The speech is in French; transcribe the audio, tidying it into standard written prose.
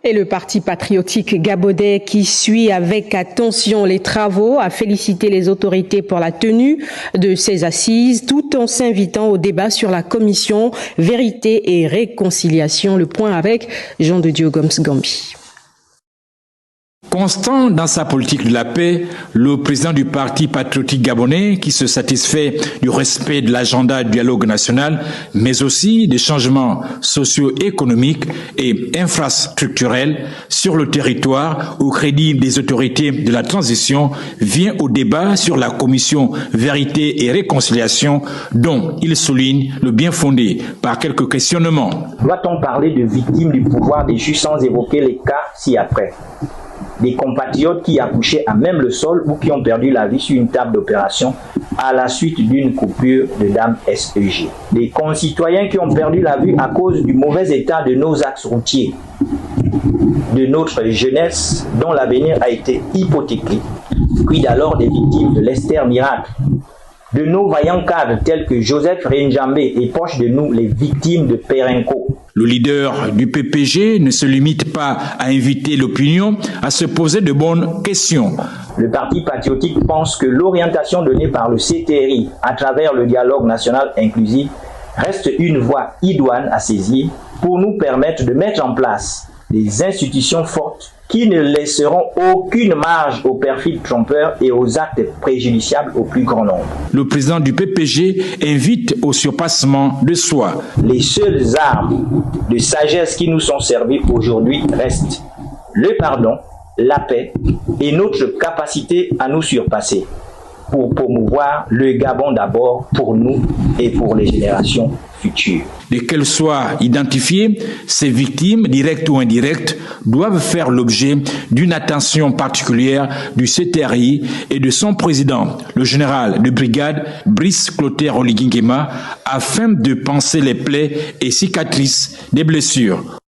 Et le Parti patriotique gabonais, qui suit avec attention les travaux, a félicité les autorités pour la tenue de ces assises, tout en s'invitant au débat sur la commission Vérité et Réconciliation. Le point avec Jean de Dieu Gomes Gambi. Constant dans sa politique de la paix, le président du Parti patriotique gabonais, qui se satisfait du respect de l'agenda du dialogue national, mais aussi des changements socio-économiques et infrastructurels sur le territoire au crédit des autorités de la transition, vient au débat sur la commission Vérité et Réconciliation, dont il souligne le bien fondé par quelques questionnements. Doit-on parler de victimes du pouvoir des juges sans évoquer les cas ci-après? Des compatriotes qui accouchaient à même le sol ou qui ont perdu la vie sur une table d'opération à la suite d'une coupure de dame SEG. Des concitoyens qui ont perdu la vie à cause du mauvais état de nos axes routiers, de notre jeunesse dont l'avenir a été hypothéqué. Quid alors des victimes de l'Esther Miracle, de nos vaillants cadres tels que Joseph Renjambé et proches de nous les victimes de Perenco. Le leader du PPG ne se limite pas à inviter l'opinion à se poser de bonnes questions. Le Parti patriotique pense que l'orientation donnée par le CTRI à travers le dialogue national inclusif reste une voie idoine à saisir pour nous permettre de mettre en place des institutions fortes qui ne laisseront aucune marge aux perfides trompeurs et aux actes préjudiciables au plus grand nombre. Le président du PPG invite au surpassement de soi. Les seules armes de sagesse qui nous sont servies aujourd'hui restent le pardon, la paix et notre capacité à nous surpasser pour promouvoir le Gabon d'abord pour nous et pour les générations futures. Dès qu'elles soient identifiées, ces victimes, directes ou indirectes, doivent faire l'objet d'une attention particulière du CTRI et de son président, le général de brigade Brice Clotaire Oligui Nguema, afin de panser les plaies et cicatrices des blessures.